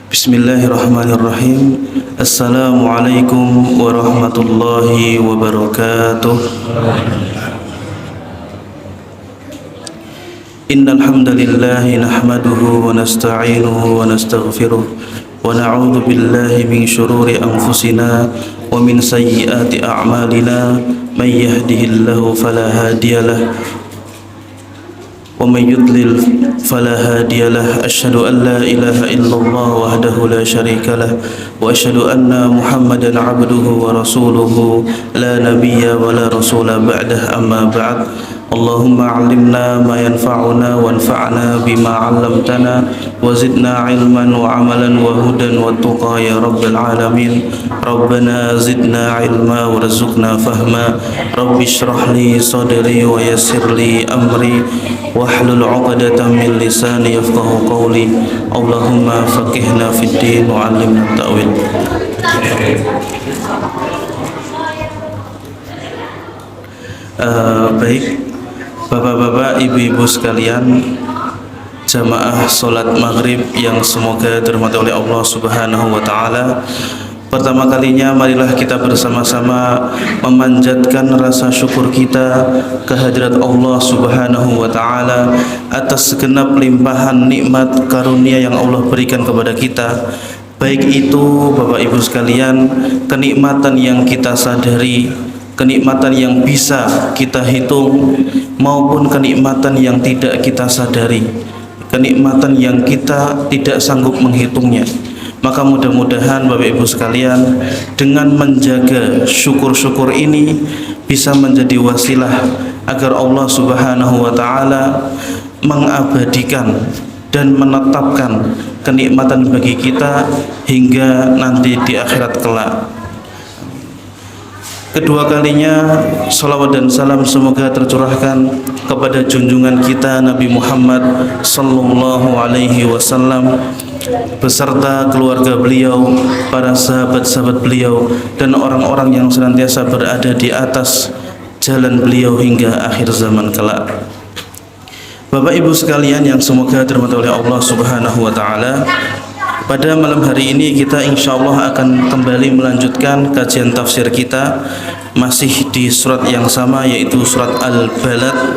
Bismillahirrahmanirrahim. Assalamualaikum warahmatullahi wabarakatuh. Innal hamdalillah nahmaduhu wa nasta'inuhu wa nastaghfiruh wa na'udzu billahi min shururi anfusina wa min sayyiati a'malina. May yahdihillahu fala hadiyalah ومن يضلل فلا هادي له. أشهد أن لا إله إلا الله وحده لا شريك له وأشهد أن محمدا عبده ورسوله لا نبي ولا رسول بعده. أما بعد. اللهم علمنا ما ينفعنا وانفعنا بما علمتنا وزدنا علما وعملا وهدى والتقى يا رب العالمين. ربنا زدنا علما وارزقنا فهما. رب اشرح لي صدري ويسر لي أمري واحلل عقدة من لساني يفقه قولي. اللهم فقهنا في الدين وعلمنا التأويل. Baik, bapak-bapak, ibu-ibu sekalian, jamaah sholat maghrib yang semoga dirahmati oleh Allah Subhanahu wa Ta'ala. Pertama kalinya marilah kita bersama-sama memanjatkan rasa syukur kita kehadirat Allah Subhanahu wa Ta'ala atas segenap limpahan nikmat karunia yang Allah berikan kepada kita. Baik itu Bapak Ibu sekalian, kenikmatan yang kita sadari, kenikmatan yang bisa kita hitung, maupun kenikmatan yang tidak kita sadari, kenikmatan yang kita tidak sanggup menghitungnya. Maka mudah-mudahan Bapak Ibu sekalian, dengan menjaga syukur-syukur ini bisa menjadi wasilah agar Allah Subhanahu wa Ta'ala mengabadikan dan menetapkan kenikmatan bagi kita hingga nanti di akhirat kelak. Kedua kalinya salawat dan salam semoga tercurahkan kepada junjungan kita Nabi Muhammad sallallahu alaihi wasallam beserta keluarga beliau, para sahabat-sahabat beliau, dan orang-orang yang senantiasa berada di atas jalan beliau hingga akhir zaman kelak. Bapak Ibu sekalian yang semoga dirahmati oleh Allah Subhanahu wa Ta'ala, pada malam hari ini kita insyaallah akan kembali melanjutkan kajian tafsir kita masih di surat yang sama, yaitu surat Al-Balad.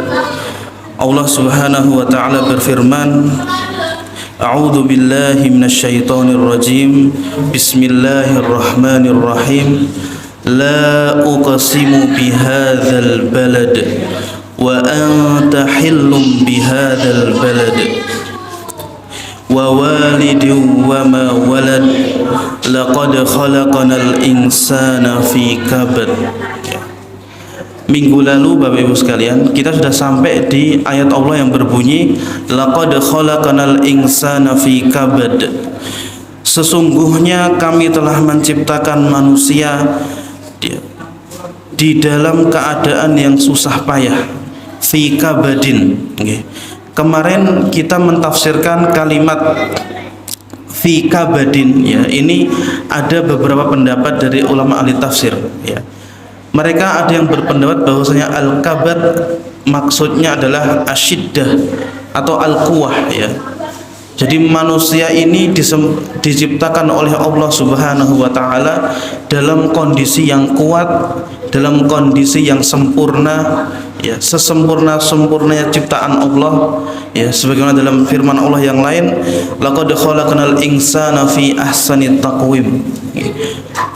Allah Subhanahu wa Ta'ala berfirman, A'udzu billahi minasyaitonir rajim. Bismillahirrahmanirrahim. La uqsimu bihadzal balad wa anta hillum bihadzal balad wa walidin wa ma walad laqad khalaqnal insana fi kabad. Minggu lalu Bapak Ibu sekalian, kita sudah sampai di ayat Allah yang berbunyi laqad khalaqnal insana fi kabad. Sesungguhnya kami telah menciptakan manusia di dalam keadaan yang susah payah. Fi kabadin. Kemarin kita mentafsirkan kalimat fi kabadin, ya. Ini ada beberapa pendapat dari ulama ahli tafsir, ya. Mereka ada yang berpendapat bahwasanya al-kabad maksudnya adalah asyiddah atau al-quwah, ya. Jadi manusia ini diciptakan oleh Allah Subhanahu wa Ta'ala dalam kondisi yang kuat, dalam kondisi yang sempurna, ya, sesempurna-sempurnanya ciptaan Allah, ya, sebagaimana dalam firman Allah yang lain, laqad khalaqnal insana fi ahsani taqwim.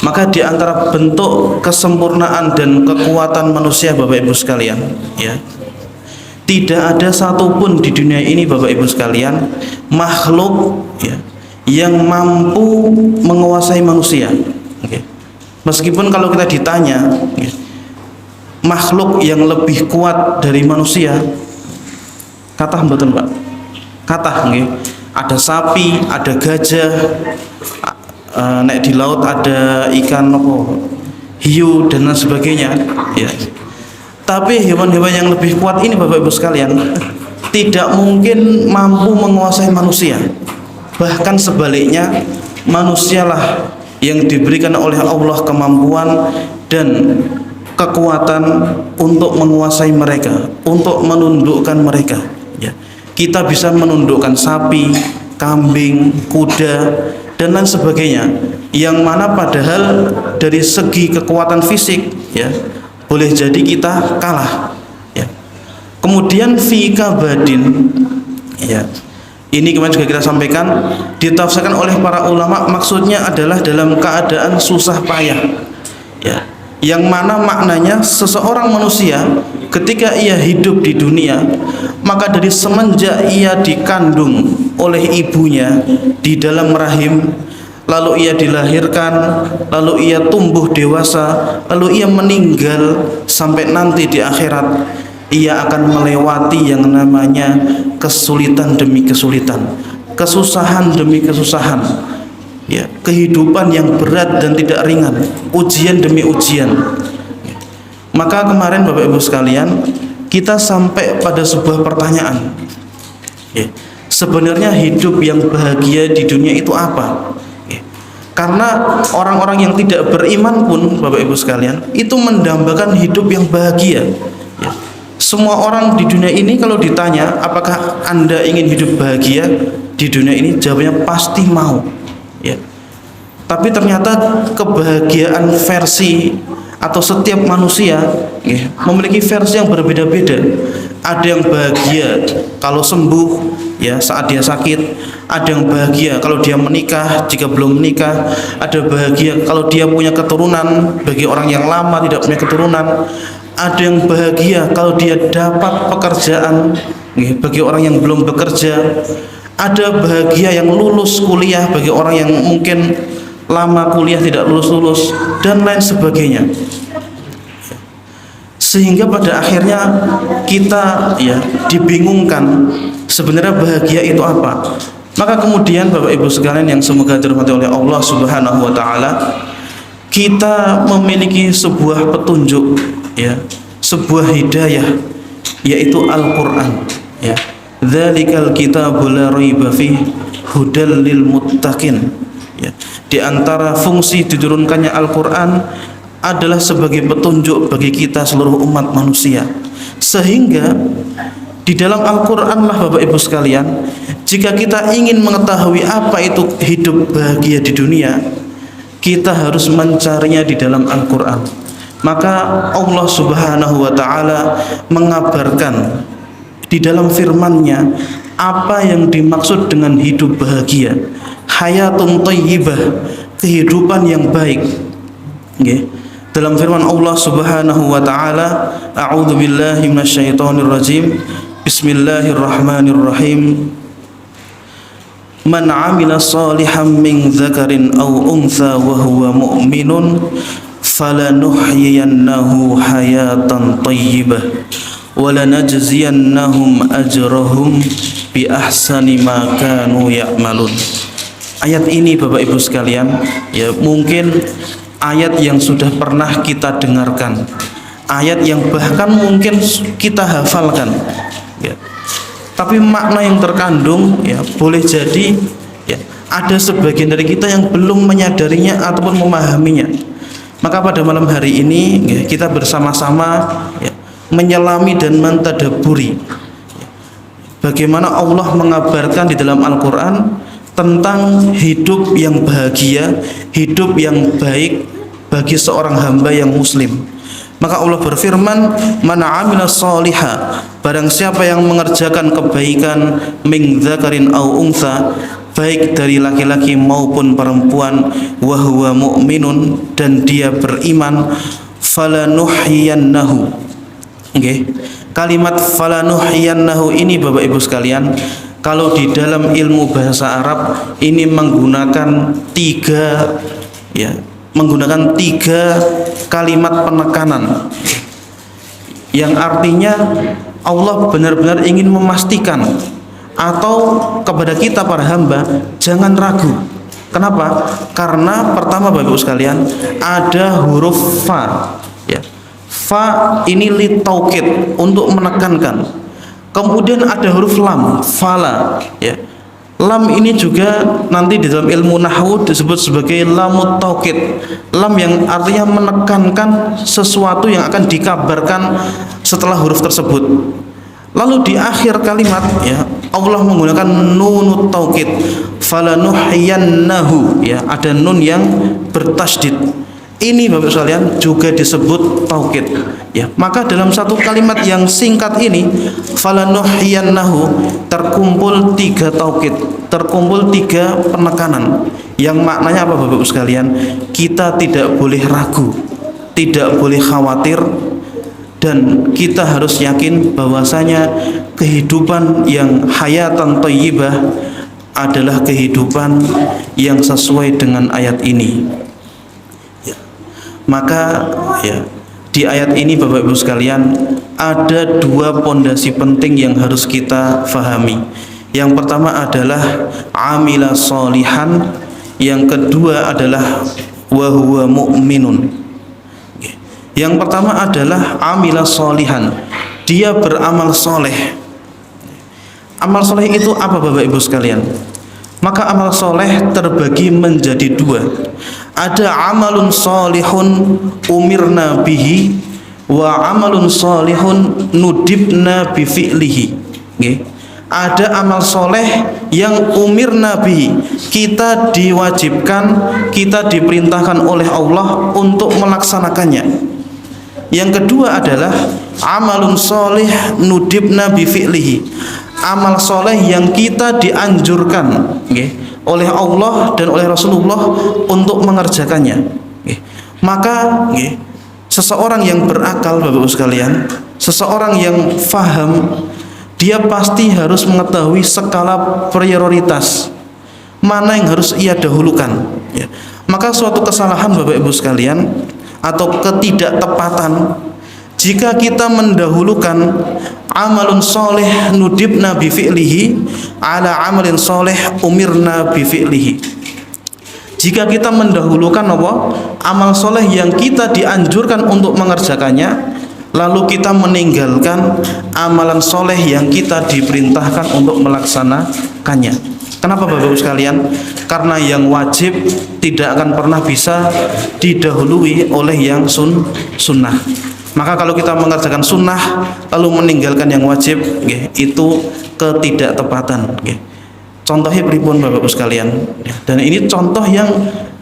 Maka di antara bentuk kesempurnaan dan kekuatan manusia Bapak Ibu sekalian, ya, tidak ada satupun di dunia ini Bapak Ibu sekalian makhluk, ya, yang mampu menguasai manusia. Meskipun kalau kita ditanya, ya, makhluk yang lebih kuat dari manusia, kata mboten Pak, kata nggih, ada sapi, ada gajah, nek di laut ada ikan hiu dan lain sebagainya, ya. Tapi hewan-hewan yang lebih kuat ini Bapak Ibu sekalian tidak mungkin mampu menguasai manusia. Bahkan sebaliknya, manusialah yang diberikan oleh Allah kemampuan dan kekuatan untuk menguasai mereka, untuk menundukkan mereka, ya. Kita bisa menundukkan sapi, kambing, kuda, dan lain sebagainya, yang mana padahal dari segi kekuatan fisik ya boleh jadi kita kalah ya. Kemudian fi kabadin ya, ini kemarin juga kita sampaikan, ditafsirkan oleh para ulama, maksudnya adalah dalam keadaan susah payah ya, yang mana maknanya seseorang manusia ketika ia hidup di dunia, maka dari semenjak ia dikandung oleh ibunya di dalam rahim, lalu ia dilahirkan, lalu ia tumbuh dewasa, lalu ia meninggal, sampai nanti di akhirat ia akan melewati yang namanya kesulitan demi kesulitan, kesusahan demi kesusahan ya, kehidupan yang berat dan tidak ringan, ujian demi ujian. Maka kemarin Bapak Ibu sekalian, kita sampai pada sebuah pertanyaan ya, sebenarnya hidup yang bahagia di dunia itu apa ya? Karena orang-orang yang tidak beriman pun Bapak Ibu sekalian itu mendambakan hidup yang bahagia ya. Semua orang di dunia ini kalau ditanya apakah Anda ingin hidup bahagia di dunia ini, jawabannya pasti mau ya. Tapi ternyata kebahagiaan versi atau setiap manusia ya, memiliki versi yang berbeda-beda. Ada yang bahagia kalau sembuh ya saat dia sakit, ada yang bahagia kalau dia menikah jika belum menikah, ada bahagia kalau dia punya keturunan bagi orang yang lama tidak punya keturunan, ada yang bahagia kalau dia dapat pekerjaan ya, bagi orang yang belum bekerja, ada bahagia yang lulus kuliah bagi orang yang mungkin lama kuliah tidak lulus-lulus, dan lain sebagainya. Sehingga pada akhirnya kita ya dibingungkan sebenarnya bahagia itu apa. Maka kemudian Bapak Ibu sekalian yang semoga dirahmati oleh Allah Subhanahu wa taala, kita memiliki sebuah petunjuk ya, sebuah hidayah, yaitu Al-Qur'an ya. Dzalikal kitabul la raiba fihi hudal lil muttaqin ya. Di antara fungsi diturunkannya Al-Qur'an adalah sebagai petunjuk bagi kita seluruh umat manusia. Sehingga di dalam Al-Qur'an lah Bapak Ibu sekalian, jika kita ingin mengetahui apa itu hidup bahagia di dunia, kita harus mencarinya di dalam Al-Qur'an. Maka Allah Subhanahu wa taala mengabarkan di dalam firman-Nya apa yang dimaksud dengan hidup bahagia, hayatun thayyibah, kehidupan yang baik. Okay. Dalam firman Allah Subhanahu wa taala, a'udzu billahi minasyaitonir rajim. Bismillahirrahmanirrahim. Man 'amila shalihan min dzakarin aw untha wa huwa mu'minun falanuhyiyannahu hayatan thayyibah wa lanajziyannahum ajrahum bi ahsani ma kanu ya'malun. Ayat ini Bapak Ibu sekalian ya, mungkin ayat yang sudah pernah kita dengarkan, ayat yang bahkan mungkin kita hafalkan ya. Tapi makna yang terkandung ya boleh jadi ya ada sebagian dari kita yang belum menyadarinya ataupun memahaminya. Maka pada malam hari ini ya, kita bersama-sama ya, menyelami dan mentadabburi ya, bagaimana Allah mengabarkan di dalam Al-Qur'an tentang hidup yang bahagia, hidup yang baik bagi seorang hamba yang muslim. Maka Allah berfirman, man 'amila shaliha, barang siapa yang mengerjakan kebaikan, min dzakarin au untha, baik dari laki-laki maupun perempuan, wa huwa mu'minun, dan dia beriman, falanuhyiyannahu. Okay. Kalimat falanuhyiyannahu ini Bapak Ibu sekalian, kalau di dalam ilmu bahasa Arab ini menggunakan tiga kalimat penekanan yang artinya Allah benar-benar ingin memastikan, atau kepada kita para hamba jangan ragu. Kenapa? Karena pertama Bapak Ibu sekalian ada huruf fa ya. Fa ini litaukid, untuk menekankan. Kemudian ada huruf lam, fala ya. Lam ini juga nanti di dalam ilmu nahwu disebut sebagai lamut taukid, lam yang artinya menekankan sesuatu yang akan dikabarkan setelah huruf tersebut. Lalu di akhir kalimat ya Allah menggunakan nunut taukid, falanuhyiyannahu, ya ada nun yang bertasydid. Ini Bapak sekalian juga disebut taukid. Ya, maka dalam satu kalimat yang singkat ini falanuhyiyannahu terkumpul 3 taukid, terkumpul 3 penekanan. Yang maknanya apa Bapak sekalian? Kita tidak boleh ragu, tidak boleh khawatir, dan kita harus yakin bahwasanya kehidupan yang hayatan thayyibah adalah kehidupan yang sesuai dengan ayat ini. Ya. Maka ya di ayat ini Bapak Ibu sekalian ada 2 pondasi penting yang harus kita fahami. Yang pertama adalah amila sholihan, yang kedua adalah wa huwa mu'minun. Yang pertama adalah amila sholihan, dia beramal soleh. Amal soleh itu apa Bapak Ibu sekalian? Maka amal soleh terbagi menjadi 2. Ada amalun solihun umirna bihi, wa amalun solihun nudibna bifi'lihi. Ada amal soleh yang umirna bihi, kita diwajibkan, kita diperintahkan oleh Allah untuk melaksanakannya. Yang kedua adalah amalun soleh nudibna bifi'lihi, amal soleh yang kita dianjurkan oleh Allah dan oleh Rasulullah untuk mengerjakannya. Maka seseorang yang berakal Bapak Ibu sekalian, seseorang yang faham, dia pasti harus mengetahui skala prioritas mana yang harus ia dahulukan. Maka suatu kesalahan Bapak Ibu sekalian atau ketidaktepatan jika kita mendahulukan amalun soleh nudibna bifi'lihi ala amalin soleh umirna bifi'lihi. Jika kita mendahulukan apa? Amal soleh yang kita dianjurkan untuk mengerjakannya, lalu kita meninggalkan amalan soleh yang kita diperintahkan untuk melaksanakannya. Kenapa Bapak Ibu sekalian? Karena yang wajib tidak akan pernah bisa didahului oleh yang sunnah. Maka kalau kita mengerjakan sunnah lalu meninggalkan yang wajib, itu ketidaktepatan. Contohnya pripun Bapak Ibu sekalian? Dan ini contoh yang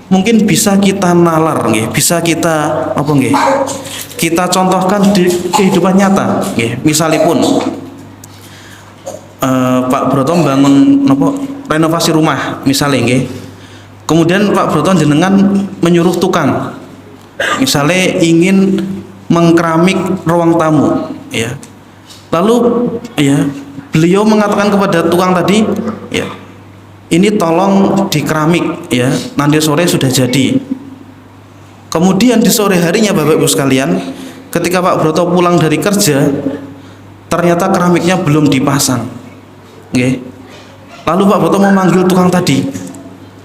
mungkin bisa kita nalar, bisa kita apa kita contohkan di kehidupan nyata. Misalipun Pak Broto bangun renovasi rumah misalnya, kemudian Pak Broto jenengan menyuruh tukang misalnya ingin mengkeramik ruang tamu, ya. Lalu ya beliau mengatakan kepada tukang tadi, ya, ini tolong dikeramik, ya, nanti sore sudah jadi. Kemudian di sore harinya Bapak Ibu sekalian, ketika Pak Broto pulang dari kerja, ternyata keramiknya belum dipasang. Lalu Pak Broto memanggil tukang tadi,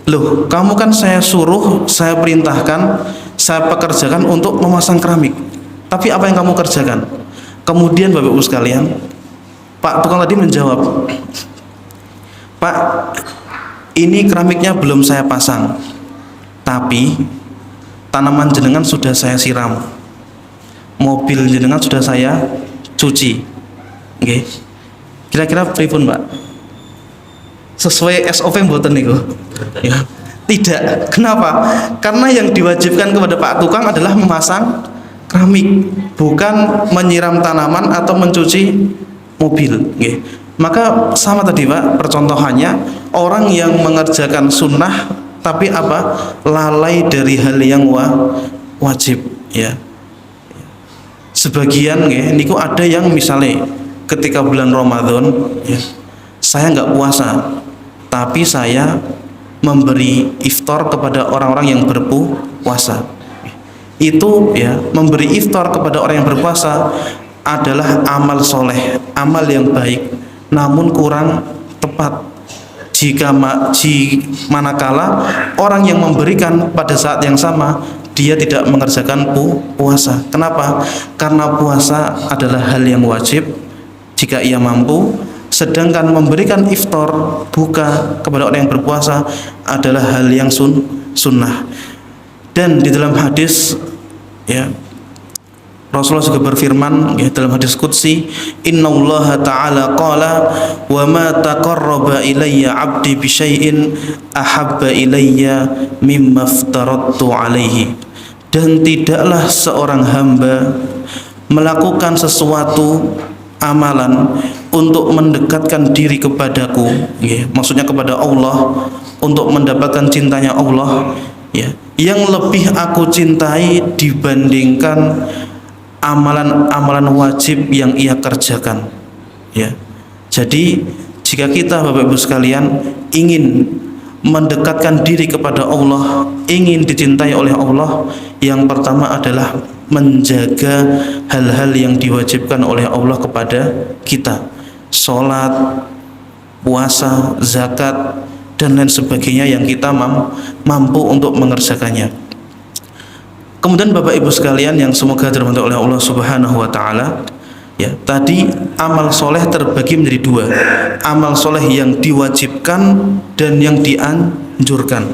loh, kamu kan saya suruh, saya perintahkan, saya pekerjakan untuk memasang keramik, tapi apa yang kamu kerjakan? Kemudian Bapak Ibu sekalian, Pak tukang tadi menjawab, Pak, ini keramiknya belum saya pasang, tapi tanaman jenengan sudah saya siram, mobil jenengan sudah saya cuci. Kira-kira pripun Pak? Sesuai SOP mboten niku? Ya, tidak. Kenapa? Karena yang diwajibkan kepada Pak tukang adalah memasang keramik, bukan menyiram tanaman atau mencuci mobil. Maka sama tadi Pak percontohannya, orang yang mengerjakan sunnah tapi apa? Lalai dari hal yang wajib, ya. Sebagian niku ada yang misalnya ketika bulan Ramadan, ya, saya nggak puasa, tapi saya memberi iftar kepada orang-orang yang berpuasa. Itu ya, memberi iftar kepada orang yang berpuasa adalah amal soleh, amal yang baik, namun kurang tepat jika manakala orang yang memberikan pada saat yang sama dia tidak mengerjakan puasa. Kenapa? Karena puasa adalah hal yang wajib jika ia mampu, sedangkan memberikan iftar, buka kepada orang yang berpuasa adalah hal yang sunnah. 'sunnah. Dan di dalam hadis, ya, Rasulullah juga berfirman ya, dalam hadis qudsi, innallaha ta'ala qala wa ma taqarraba ilayya 'abdi bi syai'in ahabba ilayya mimma aftaradtu alaihi. Dan tidaklah seorang hamba melakukan sesuatu amalan untuk mendekatkan diri kepadaku ya, maksudnya kepada Allah, untuk mendapatkan cintanya Allah ya, yang lebih aku cintai dibandingkan amalan-amalan wajib yang ia kerjakan ya. Jadi jika kita Bapak Ibu sekalian ingin mendekatkan diri kepada Allah, ingin dicintai oleh Allah, yang pertama adalah menjaga hal-hal yang diwajibkan oleh Allah kepada kita, sholat, puasa, zakat, dan lain sebagainya yang kita mampu untuk mengerjakannya. Kemudian Bapak Ibu sekalian yang semoga dirahmati oleh Allah Subhanahu wa taala, ya, tadi amal soleh terbagi menjadi dua. Amal soleh yang diwajibkan dan yang dianjurkan.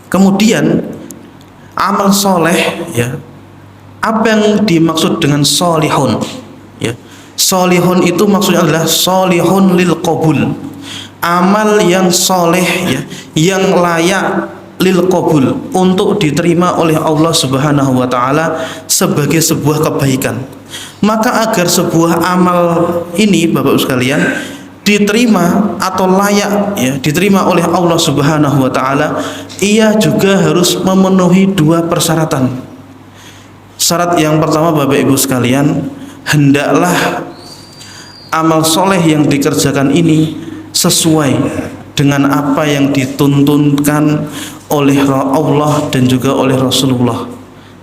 Kemudian amal soleh ya, apa yang dimaksud dengan solihun ya? Solihun itu maksudnya adalah solihun lil qabul, amal yang soleh ya, yang layak lil qabul, untuk diterima oleh Allah Subhanahu wa taala sebagai sebuah kebaikan. Maka agar sebuah amal ini Bapak Ibu sekalian diterima atau layak ya diterima oleh Allah Subhanahu wa taala, ia juga harus memenuhi dua persyaratan. Syarat yang pertama Bapak Ibu sekalian, hendaklah amal soleh yang dikerjakan ini sesuai dengan apa yang dituntunkan oleh Allah dan juga oleh Rasulullah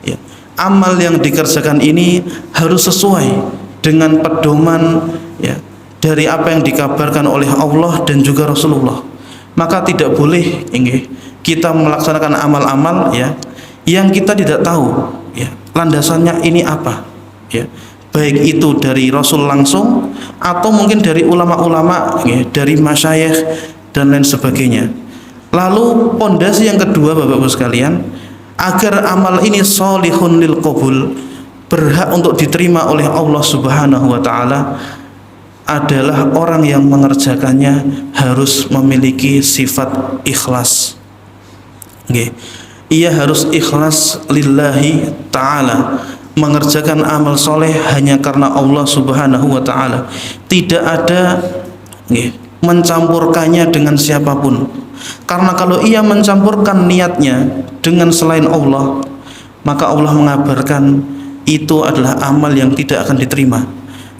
ya. Amal yang dikerjakan ini harus sesuai dengan pedoman ya dari apa yang dikabarkan oleh Allah dan juga Rasulullah. Maka tidak boleh kita melaksanakan amal-amal ya yang kita tidak tahu ya landasannya ini apa ya, baik itu dari Rasul langsung atau mungkin dari ulama-ulama ya, dari masyayikh dan lain sebagainya. Lalu pondasi yang kedua Bapak Ibu sekalian, agar amal ini solihun lil qabul, berhak untuk diterima oleh Allah Subhanahu wa taala, adalah orang yang mengerjakannya harus memiliki sifat ikhlas. Ia harus ikhlas lillahi ta'ala, mengerjakan amal soleh hanya karena Allah Subhanahu wa ta'ala, tidak ada mencampurkannya dengan siapapun. Karena kalau ia mencampurkan niatnya dengan selain Allah, maka Allah mengabarkan itu adalah amal yang tidak akan diterima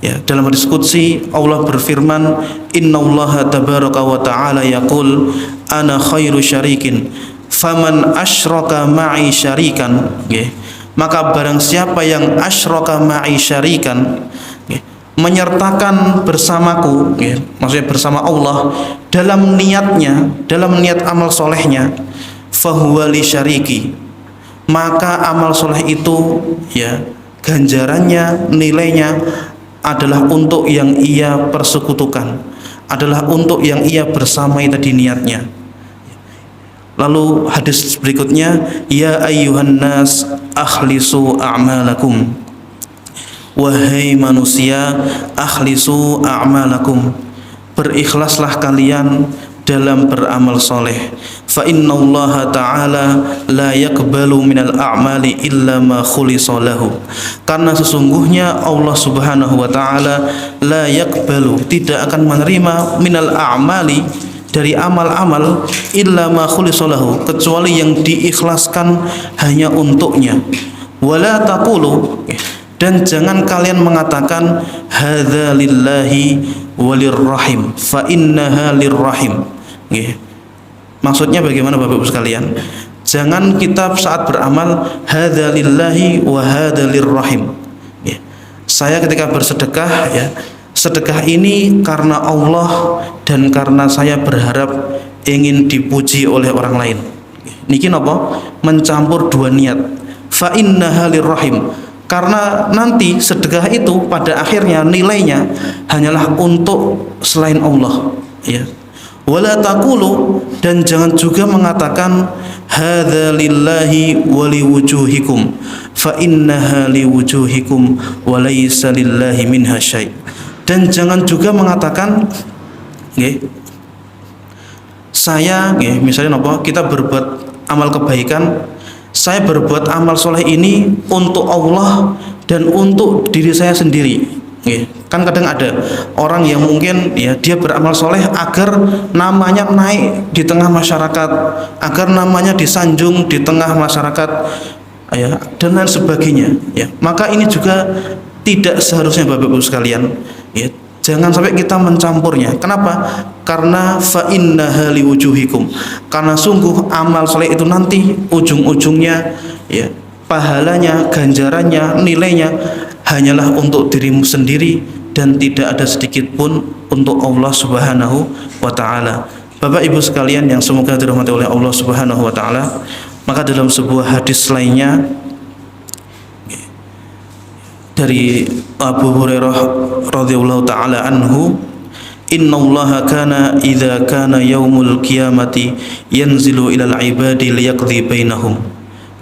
ya. Dalam hadis qudsi Allah berfirman, innallaha tabaraka wa ta'ala yaqul ana khairu syarikin faman asyraka ma'i syarikan ya. Maka barang siapa yang asyraka ma'i syarikan ya, menyertakan bersamaku ya, maksudnya bersama Allah dalam niatnya, dalam niat amal solehnya, fahuwa li syariki, maka amal soleh itu ya ganjarannya, nilainya adalah untuk yang ia persekutukan, adalah untuk yang ia bersamai tadi niatnya. Lalu hadis berikutnya, ya ayyuhan nas akhlisu a'malakum, wahai manusia akhlisu a'malakum, berikhlaslah kalian dalam beramal soleh. Fa innallaha ta'ala la yakbalu minal a'mali illa ma khulisa lahu, karena sesungguhnya Allah Subhanahu wa ta'ala la yakbalu, tidak akan menerima minal a'mali, dari amal-amal, illa ma khulisa lahu, kecuali yang diikhlaskan hanya untuknya. Wala taqulu, dan jangan kalian mengatakan hadza lillahi walirrahim fa innaha lirrahim. Maksudnya bagaimana Bapak Ibu sekalian? Jangan kita saat beramal hadza lillahi wa hadza lirrahim. Saya ketika bersedekah ya, sedekah ini karena Allah dan karena saya berharap ingin dipuji oleh orang lain. Niki napa? Mencampur dua niat. Fa innaha lirrahim, karena nanti sedekah itu pada akhirnya nilainya hanyalah untuk selain Allah ya. Wala taqulu, dan jangan juga mengatakan hadza lillahi wa liwujuhikum fa innaha liwujuhikum wa laysa lillahi minha syai'. Dan jangan juga mengatakan nggih, saya nggih, misalnya napa, kita berbuat amal kebaikan, saya berbuat amal soleh ini untuk Allah dan untuk diri saya sendiri. Kan kadang ada orang yang mungkin ya dia beramal soleh agar namanya naik di tengah masyarakat, agar namanya disanjung di tengah masyarakat, ya, dan lain sebagainya. Ya, maka ini juga tidak seharusnya Bapak Ibu sekalian. Ya, jangan sampai kita mencampurnya. Kenapa? Karena fa innaha liwujuhikum. Karena sungguh amal soleh itu nanti ujung-ujungnya, ya, pahalanya, ganjarannya, nilainya hanyalah untuk dirimu sendiri dan tidak ada sedikit pun untuk Allah Subhanahu wa taala. Bapak Ibu sekalian yang semoga dirahmati oleh Allah Subhanahu wa taala, maka dalam sebuah hadis lainnya dari Abu Hurairah radhiyallahu taala anhu, innallaha kana idza kana yaumul qiyamati yanzilu ilal ibadi liyaqdi bainahum.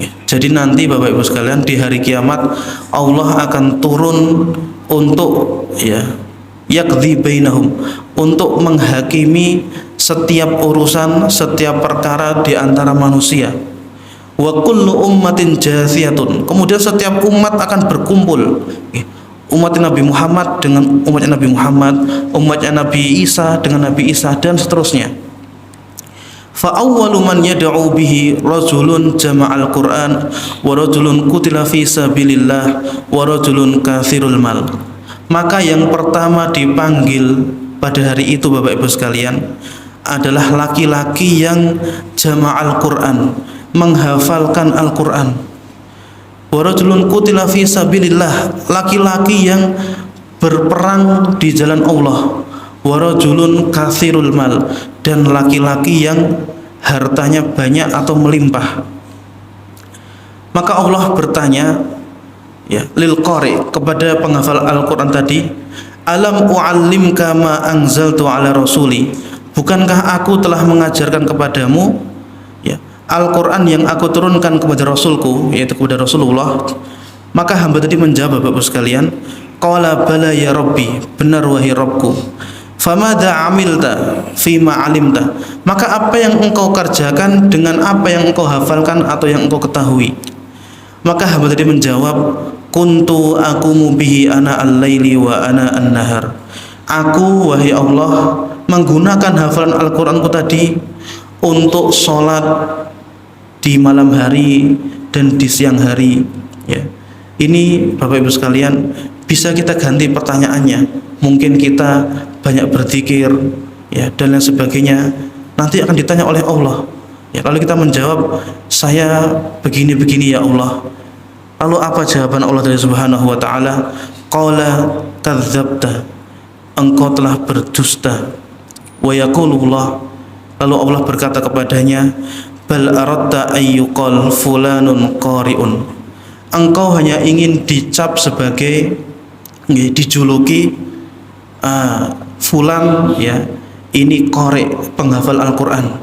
Jadi nanti Bapak Ibu sekalian di hari kiamat Allah akan turun untuk ya yaqdi bainahum, untuk menghakimi setiap urusan, setiap perkara di antara manusia. Wa kullu ummatin jathiyatun. Kemudian setiap umat akan berkumpul. Umat Nabi Muhammad dengan umatnya Nabi Muhammad, umatnya Nabi Isa dengan Nabi Isa, dan seterusnya. Fa awwalu man yad'u bihi rajulun jama'al Qur'an wa rajulun qutila fi sabilillah wa rajulun katsirul mal. Maka yang pertama dipanggil pada hari itu Bapak Ibu sekalian adalah laki-laki yang jama'al Qur'an, menghafalkan Al-Qur'an. Wa rajulun qutila fi sabilillah, laki-laki yang berperang di jalan Allah. Wa rajulun katsirul mal, dan laki-laki yang hartanya banyak atau melimpah. Maka Allah bertanya ya lil qari, kepada penghafal Al-Qur'an tadi, alam u'allimka ma anzaltu ala rasuli, bukankah aku telah mengajarkan kepadamu ya Al-Qur'an yang aku turunkan kepada Rasulku, yaitu kepada Rasulullah. Maka hamba tadi menjawab Bapak Ibu sekalian, qala bala ya rabbi, benar wahai Rabbku. Famada amilta fima alimta, maka apa yang engkau kerjakan dengan apa yang engkau hafalkan atau yang engkau ketahui. Maka hamba tadi menjawab, kuntu aqumu bihi ana al-laili wa ana an-nahar. Aku wahai Allah menggunakan hafalan Al-Qur'anku tadi untuk sholat di malam hari dan di siang hari. Ya, ini Bapak Ibu sekalian bisa kita ganti pertanyaannya. Mungkin kita banyak berzikir ya dan lain sebagainya, nanti akan ditanya oleh Allah. Ya, kalau kita menjawab saya begini-begini ya Allah, lalu apa jawaban Allah dari Subhanahu wa taala? Qala kadzdzabta, engkau telah berdusta. Wa yaqulullah, lalu Allah berkata kepadanya, bal aradta ayyuqal fulanun qari'un, engkau hanya ingin dicap sebagai dijuluki fulan ya ini qari, penghafal Al-Qur'an.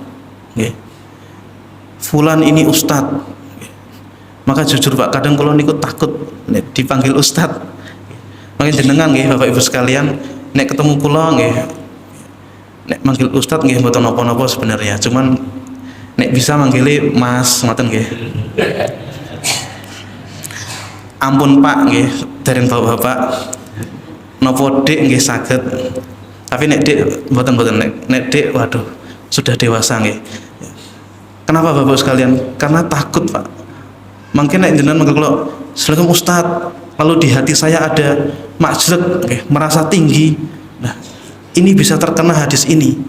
Fulan ini ustad. Maka jujur Pak, kadang kalau niku takut dipanggil ustad. Makin jenengan nggih Bapak Ibu sekalian, nek ketemu kula nggih nek manggil ustad nggih mboten napa-napa sebenarnya, cuman nek bisa manggile Mas ngoten nggih. Ampun Pak nggih, dereng Bapak-bapak. Nopo Dik nggih saged. Tapi nek Dik mboten-mboten, nek Dik waduh sudah dewasa nggih. Kenapa Bapak sekalian? Karena takut Pak. Mungkin nek jenengan manggil kula, "Assalamualaikum Ustaz." Lalu di hati saya ada majlek nggih, merasa tinggi. Nah, ini bisa terkena hadis ini.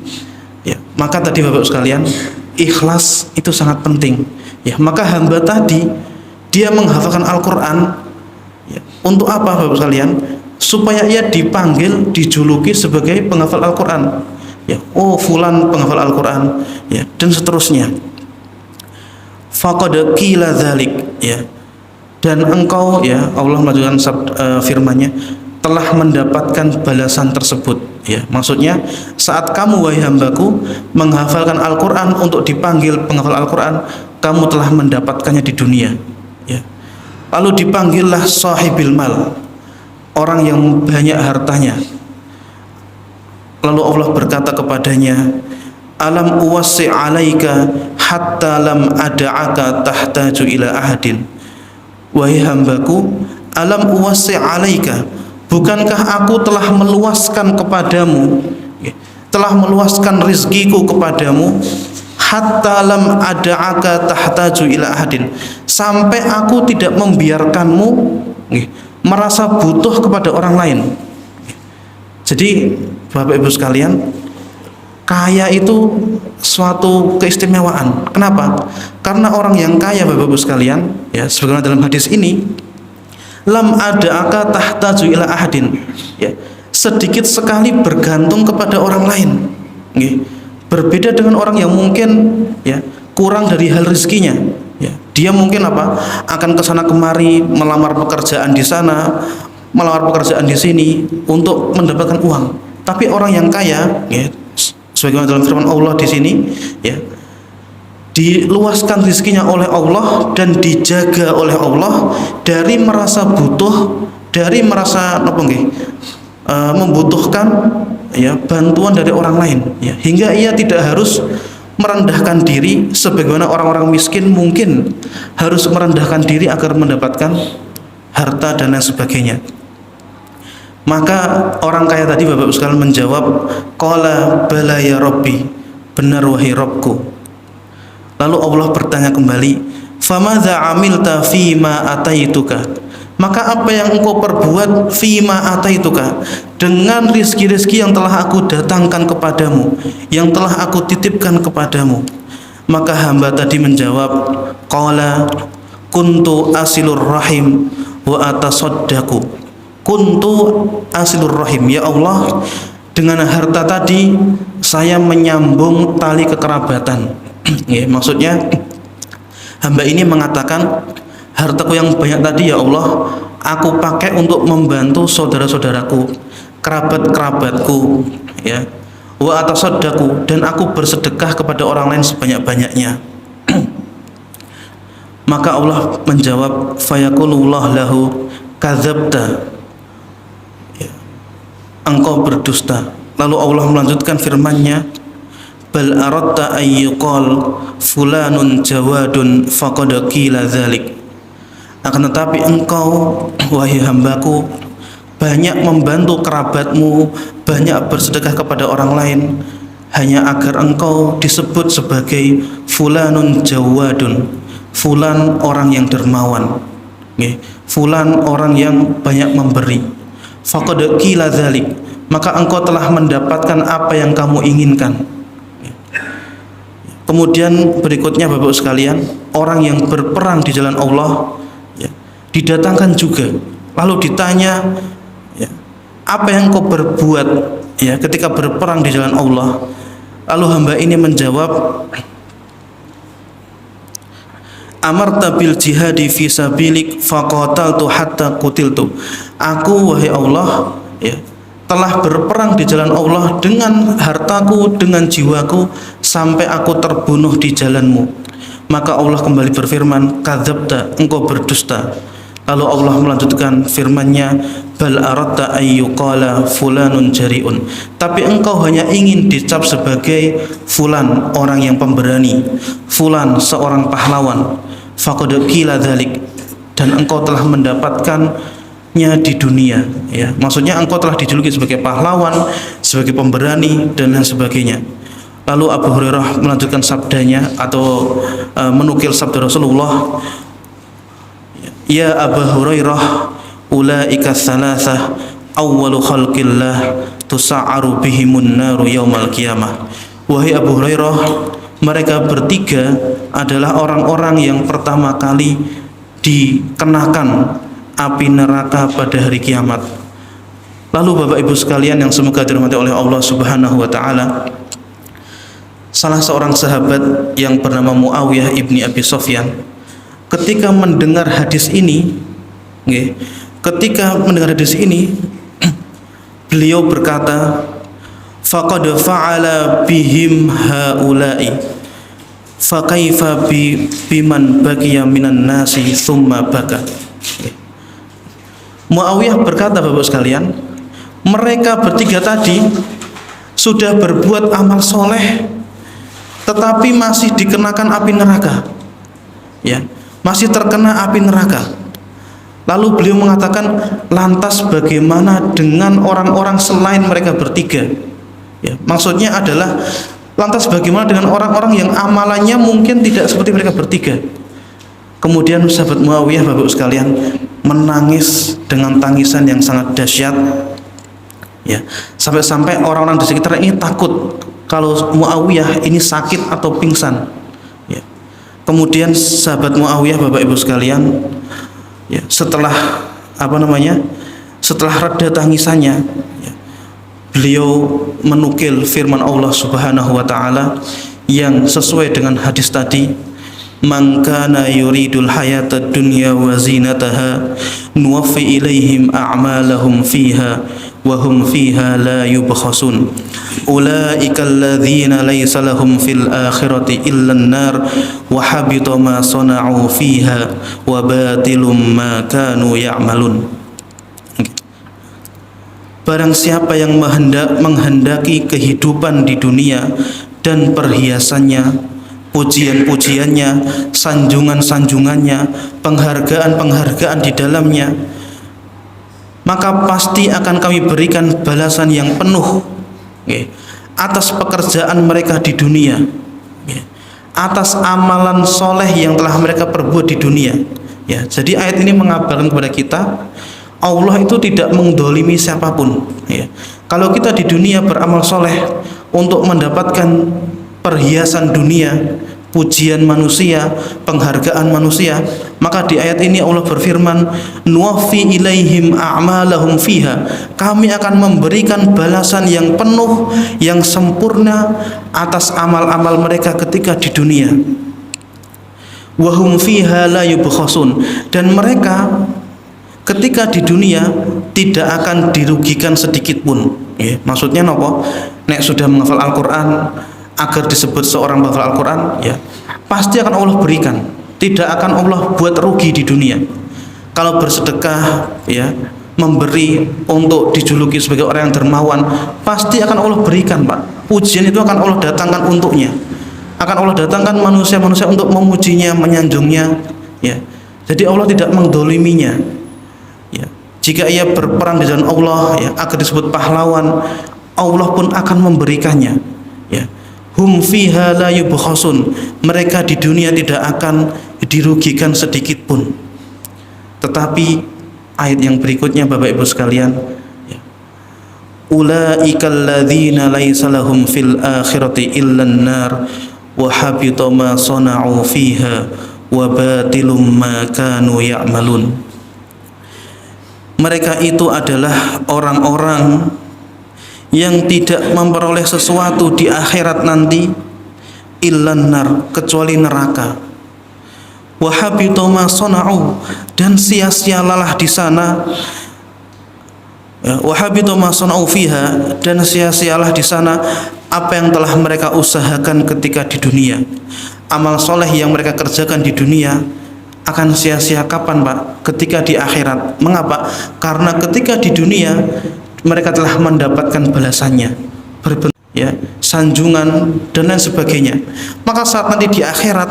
Ya, maka tadi Bapak sekalian, ikhlas itu sangat penting. Ya, maka hamba tadi dia menghafalkan Al-Qur'an ya, untuk apa Bapak sekalian? Supaya ia dipanggil, dijuluki sebagai penghafal Al-Qur'an. Ya, oh fulan penghafal Al-Qur'an, ya, dan seterusnya. Faqad qila dzalik, ya. Dan engkau ya, Allah mengajukan firman-Nya, telah mendapatkan balasan tersebut, ya. Maksudnya saat kamu wahai hambaku menghafalkan Al-Qur'an untuk dipanggil penghafal Al-Qur'an, kamu telah mendapatkannya di dunia, ya. Lalu dipanggillah sahibil mal, orang yang banyak hartanya. Lalu Allah berkata kepadanya, alam uwassi alaika hatta lam ada'aka tahtaju ila ahadin. Wahai hambaku, alam uwassi alaika, bukankah aku telah meluaskan kepadamu, telah meluaskan rizkiku kepadamu, hatta lam ada'aka tahtaju ila ahadin, sampai aku tidak membiarkanmu merasa butuh kepada orang lain. Jadi Bapak Ibu sekalian, kaya itu suatu keistimewaan. Kenapa? Karena orang yang kaya, Bapak Ibu sekalian, ya, sebagaimana dalam hadis ini, lam ada'aka tahtaju ila ahadin, ya, sedikit sekali bergantung kepada orang lain. Berbeda dengan orang yang mungkin, ya, kurang dari hal rezekinya, ya. Dia mungkin apa? Akan kesana kemari melamar pekerjaan di sana, melamar pekerjaan di sini untuk mendapatkan uang. Tapi orang yang kaya, ya, sebagaimana dalam firman Allah di sini, ya, diluaskan rezekinya oleh Allah dan dijaga oleh Allah dari merasa butuh, dari merasa membutuhkan, ya, bantuan dari orang lain, ya, hingga ia tidak harus merendahkan diri sebagaimana orang-orang miskin mungkin harus merendahkan diri agar mendapatkan harta dan lain sebagainya. Maka orang kaya tadi, Bapak sekalian, menjawab, qala bala ya rabbi, benar wahai Rabbku. Lalu Allah bertanya kembali, famadza amilta fima ataituka, maka apa yang engkau perbuat fima ataituka, dengan rizki-rizki yang telah aku datangkan kepadamu, yang telah aku titipkan kepadamu. Maka hamba tadi menjawab, qala kuntu asilur rahim wa atasaddaqu, kuntu asilur rahim, ya Allah, dengan harta tadi saya menyambung tali kekerabatan. Ya, maksudnya hamba ini mengatakan, hartaku yang banyak tadi, ya Allah, aku pakai untuk membantu saudara-saudaraku, kerabat-kerabatku, ya, wa atasaddaqu, dan aku bersedekah kepada orang lain sebanyak-banyaknya. Maka Allah menjawab, fayaqulullah lahu kadzabta, engkau berdusta. Lalu Allah melanjutkan firman-Nya, bal aradta ayyuqal fulanun jawadun faqad qila dzalik, akan tetapi engkau wahai hambaku banyak membantu kerabatmu, banyak bersedekah kepada orang lain, hanya agar engkau disebut sebagai fulanun jawadun, fulan orang yang dermawan, fulan orang yang banyak memberi. Faqad qila dzalik, maka engkau telah mendapatkan apa yang kamu inginkan. Kemudian berikutnya, Bapak sekalian, orang yang berperang di jalan Allah, ya, didatangkan juga, lalu ditanya, ya, apa yang kau berbuat, ya, ketika berperang di jalan Allah. Lalu hamba ini menjawab, amarta bil jihadi fi sabilik faqataltu hatta qutiltu, aku wahai Allah, ya, telah berperang di jalan Allah dengan hartaku, dengan jiwaku, sampai aku terbunuh di jalanmu. Maka Allah kembali berfirman, kadzabta, engkau berdusta. Lalu Allah melanjutkan firman-Nya, bal aradta ayyuqala fulanun jari'un, tapi engkau hanya ingin dicap sebagai fulan, orang yang pemberani, fulan, seorang pahlawan. Faqad qila dzalik, dan engkau telah mendapatkannya di dunia, ya, maksudnya engkau telah dijuluki sebagai pahlawan, sebagai pemberani, dan lain sebagainya. Lalu Abu Hurairah melanjutkan sabdanya atau menukil sabda Rasulullah, ya Abu Hurairah, ulaika tsalatsah awwalu khalqillah tusa'aru bihimun naru yaumal qiyamah. Wahai Abu Hurairah, mereka bertiga adalah orang-orang yang pertama kali dikenakan api neraka pada hari kiamat. Lalu Bapak Ibu sekalian yang semoga dirahmati oleh Allah Subhanahu wa taala, salah seorang sahabat yang bernama Muawiyah ibni Abi Sufyan, ketika mendengar hadis ini, beliau berkata, faqad fa'ala bihim haula'i fa kaifa biman baqiya minan nasi thumma baka. Muawiyah berkata, Bapak sekalian, mereka bertiga tadi sudah berbuat amal soleh tetapi masih dikenakan api neraka, ya, masih terkena api neraka. Lalu beliau mengatakan, lantas bagaimana dengan orang-orang selain mereka bertiga? Ya, maksudnya adalah lantas bagaimana dengan orang-orang yang amalannya mungkin tidak seperti mereka bertiga? Kemudian sahabat Muawiyah, Bapak sekalian, menangis dengan tangisan yang sangat dahsyat, ya, sampai-sampai orang-orang di sekitar ini takut kalau Muawiyah ini sakit atau pingsan, ya. Kemudian sahabat Muawiyah, Bapak Ibu sekalian, ya, setelah setelah reda tangisannya, ya, beliau menukil firman Allah Subhanahu wa taala yang sesuai dengan hadis tadi, man kana yuridul hayatad dunya wa zinataha nuwaffi ilaihim a'malahum fiha wa hum fiha la yubkhasun ulaika alladzina laysa lahum fil akhirati illa an-nar wa habita ma sana'u fiha wa batilum ma kanu ya'malun. Barang siapa yang menghendaki kehidupan di dunia dan perhiasannya, pujian-pujiannya, sanjungan-sanjungannya, penghargaan-penghargaan di dalamnya, maka pasti akan kami berikan balasan yang penuh, okay, atas pekerjaan mereka di dunia, okay, atas amalan soleh yang telah mereka perbuat di dunia, ya. Jadi ayat ini mengabarkan kepada kita, Allah itu tidak mendolimi siapapun, ya. Kalau kita di dunia beramal soleh untuk mendapatkan perhiasan dunia, pujian manusia, penghargaan manusia, maka di ayat ini Allah berfirman, nuwaffi ilaihim a'malahum fiha, kami akan memberikan balasan yang penuh, yang sempurna atas amal-amal mereka ketika di dunia. Wa hum fiha la yubkhasun, dan mereka ketika di dunia tidak akan dirugikan sedikit pun, ya. Maksudnya nopo? Nek sudah menghafal Al-Qur'an, agar disebut seorang penghafal Al-Quran, ya, pasti akan Allah berikan, tidak akan Allah buat rugi di dunia. Kalau bersedekah, ya, memberi untuk dijuluki sebagai orang yang dermawan, pasti akan Allah berikan, Pak. Pujian itu akan Allah datangkan untuknya, akan Allah datangkan manusia-manusia untuk memujinya, menyanjungnya, ya. Jadi Allah tidak mendoliminya, ya. Jika ia berperang di jalan Allah, ya, agar disebut pahlawan, Allah pun akan memberikannya, ya. Hum fiha la yubkhasun, mereka di dunia tidak akan dirugikan sedikit pun. Tetapi ayat yang berikutnya, Bapak Ibu sekalian, ya, ulaikal ladzina laisa lahum fil akhirati illan nar wa habita ma sana'u fiha wa batilum ma kanu ya'malun. Mereka itu adalah orang-orang yang tidak memperoleh sesuatu di akhirat nanti illan nar, kecuali neraka. Wa habita ma sana'u, dan sia-sialah di sana, ya, wa habita ma sana'u fiha, dan sia-sialah di sana apa yang telah mereka usahakan ketika di dunia. Amal soleh yang mereka kerjakan di dunia akan sia-sia kapan, Pak? Ketika di akhirat. Mengapa? Karena ketika di dunia mereka telah mendapatkan balasannya, berbentuk, ya, sanjungan dan lain sebagainya. Maka saat nanti di akhirat,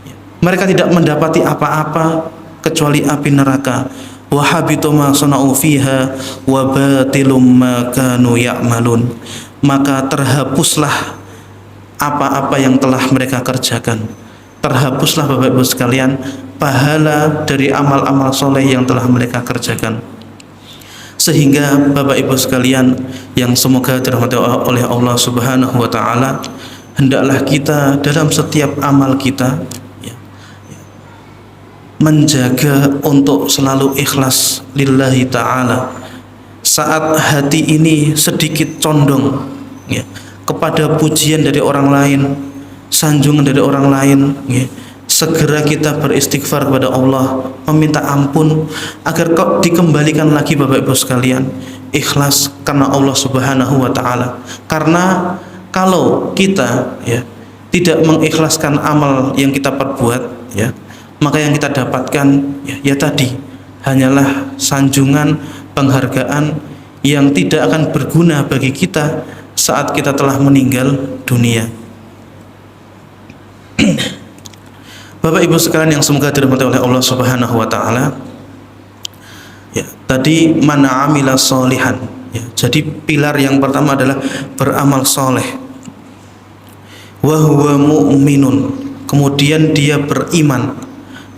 ya, mereka tidak mendapati apa-apa kecuali api neraka. Wa habitu ma sana'u fiha wa batilum ma kanu ya'malun. Maka terhapuslah apa-apa yang telah mereka kerjakan. Terhapuslah, Bapak Ibu sekalian, pahala dari amal-amal soleh yang telah mereka kerjakan. Sehingga Bapak Ibu sekalian yang semoga dirahmati oleh Allah Subhanahu wa taala, hendaklah kita dalam setiap amal kita, ya, menjaga untuk selalu ikhlas lillahi taala. Saat hati ini sedikit condong, ya, kepada pujian dari orang lain, sanjungan dari orang lain, ya, segera kita beristighfar kepada Allah, meminta ampun agar kau dikembalikan lagi, Bapak Ibu sekalian, ikhlas karena Allah Subhanahu wa taala. Karena kalau kita, ya, tidak mengikhlaskan amal yang kita perbuat, ya, maka yang kita dapatkan ya tadi hanyalah sanjungan, penghargaan yang tidak akan berguna bagi kita saat kita telah meninggal dunia. Bapak Ibu sekalian yang semoga dirahmati oleh Allah Subhanahu wa taala. Ya, tadi man amila sholihan. Ya, jadi pilar yang pertama adalah beramal soleh. Wa huwa mu'minun. Kemudian dia beriman.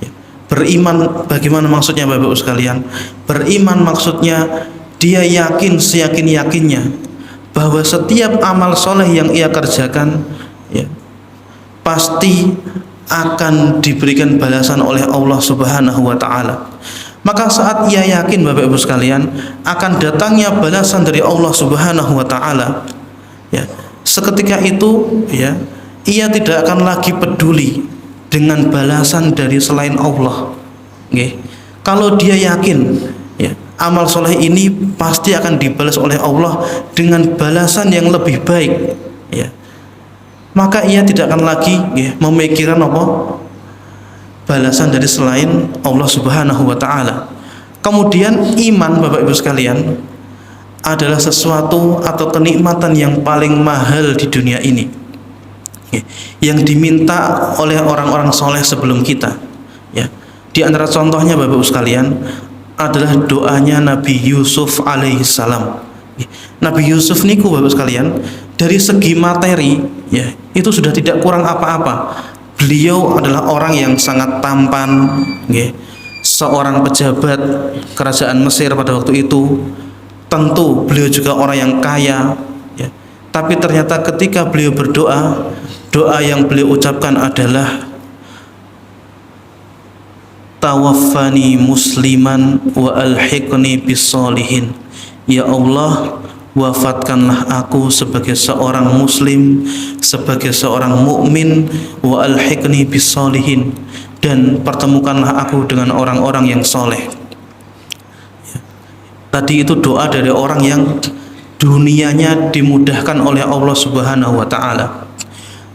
Ya, beriman bagaimana maksudnya Bapak Ibu sekalian? Beriman maksudnya dia yakin seyakin-yakinnya bahwa setiap amal soleh yang ia kerjakan ya, pasti akan diberikan balasan oleh Allah Subhanahu wa taala. Maka saat ia yakin Bapak Ibu sekalian akan datangnya balasan dari Allah Subhanahu wa taala, ya, seketika itu ya, ia tidak akan lagi peduli dengan balasan dari selain Allah. Okay. Kalau dia yakin ya, amal soleh ini pasti akan dibalas oleh Allah dengan balasan yang lebih baik, ya, maka ia tidak akan lagi ya, memikirkan apa balasan dari selain Allah Subhanahu wa taala. Kemudian iman Bapak Ibu sekalian adalah sesuatu atau kenikmatan yang paling mahal di dunia ini, ya, yang diminta oleh orang-orang soleh sebelum kita, ya. Di antara contohnya Bapak Ibu sekalian adalah doanya Nabi Yusuf alaihissalam. Nabi Yusuf niku Bapak sekalian dari segi materi ya itu sudah tidak kurang apa-apa. Beliau adalah orang yang sangat tampan, ya, seorang pejabat kerajaan Mesir pada waktu itu. Tentu beliau juga orang yang kaya, ya. Tapi ternyata ketika beliau berdoa, doa yang beliau ucapkan adalah tawaffani musliman wa alhiqni bis-sholihin. Ya Allah, wafatkanlah aku sebagai seorang muslim, sebagai seorang mukmin, wa alhiqni bis-sholihin, dan pertemukanlah aku dengan orang-orang yang soleh. Ya. Tadi itu doa dari orang yang dunianya dimudahkan oleh Allah Subhanahu wa taala.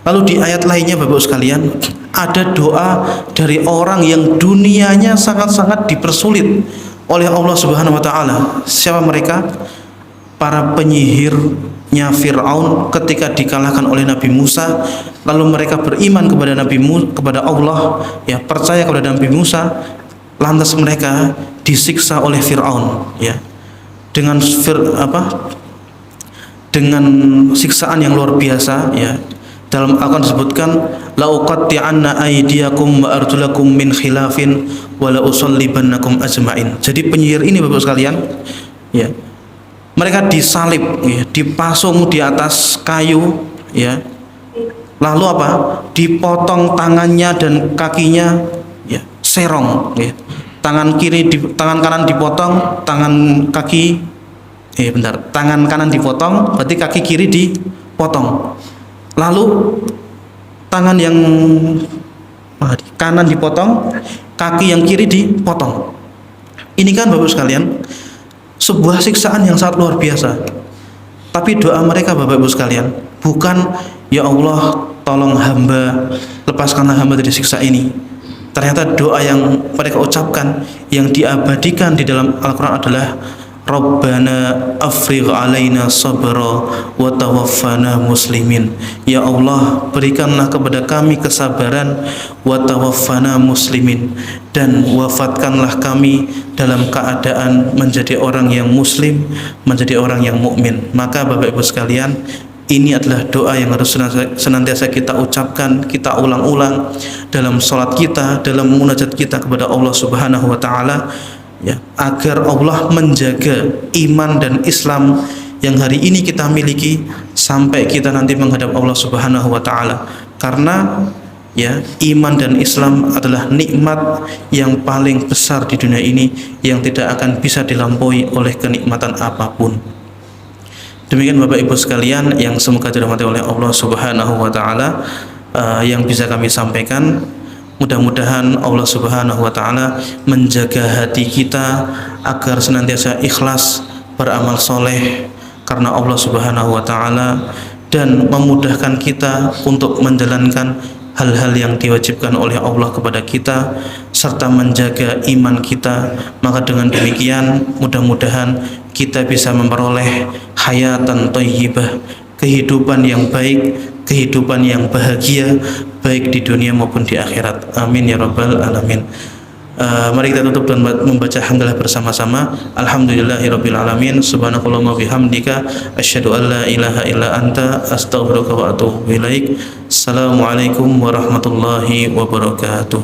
Lalu di ayat lainnya Bapak sekalian ada doa dari orang yang dunianya sangat-sangat dipersulit oleh Allah Subhanahu wa taala. Siapa mereka? Para penyihirnya Fir'aun ketika dikalahkan oleh Nabi Musa, lalu mereka beriman kepada Allah, ya, percaya kepada Nabi Musa, lantas mereka disiksa oleh Fir'aun, ya, dengan dengan siksaan yang luar biasa, ya. Dalam Al-Quran disebutkan la uqatti'anna aydiyakum wa arjulakum min khilafin wa la usallibannakum ajma'in. Jadi penyihir ini Bapak sekalian, ya, mereka disalib, ya, dipasung di atas kayu, ya, lalu apa? Dipotong tangannya dan kakinya, ya, serong, ya. Tangan kanan dipotong, tangan kanan dipotong, berarti kaki kiri dipotong. Lalu tangan yang kanan dipotong, kaki yang kiri dipotong. Ini kan Bapak sekalian sebuah siksaan yang sangat luar biasa. Tapi doa mereka Bapak Ibu sekalian bukan ya Allah tolong hamba, lepaskanlah hamba dari siksa ini. Ternyata doa yang mereka ucapkan yang diabadikan di dalam Al-Quran adalah Rabbana afrigh alaina sabra wa tawaffana muslimin. Ya Allah, berikanlah kepada kami kesabaran, wa tawaffana muslimin, dan wafatkanlah kami dalam keadaan menjadi orang yang muslim, menjadi orang yang mukmin. Maka Bapak Ibu sekalian, ini adalah doa yang harus senantiasa kita ucapkan, kita ulang-ulang dalam salat kita, dalam munajat kita kepada Allah Subhanahu wa taala, ya, agar Allah menjaga iman dan Islam yang hari ini kita miliki sampai kita nanti menghadap Allah Subhanahu wa taala. Karena ya, iman dan Islam adalah nikmat yang paling besar di dunia ini yang tidak akan bisa dilampaui oleh kenikmatan apapun. Demikian Bapak Ibu sekalian yang semoga dirahmati oleh Allah Subhanahu wa taala yang bisa kami sampaikan. Mudah-mudahan Allah Subhanahu wa taala menjaga hati kita agar senantiasa ikhlas beramal soleh karena Allah Subhanahu wa taala, dan memudahkan kita untuk menjalankan hal-hal yang diwajibkan oleh Allah kepada kita serta menjaga iman kita. Maka dengan demikian mudah-mudahan kita bisa memperoleh hayatan thayyibah, kehidupan yang baik, kehidupan yang bahagia baik di dunia maupun di akhirat. Amin ya rabbal alamin. Mari kita tutup dengan membaca hamdalah bersama-sama. Alhamdulillahirabbil alamin. Subhanakallahumma bihamdika asyhadu an la ilaha illa anta astaghfiruka wa atubu ilaik. Assalamualaikum warahmatullahi wabarakatuh.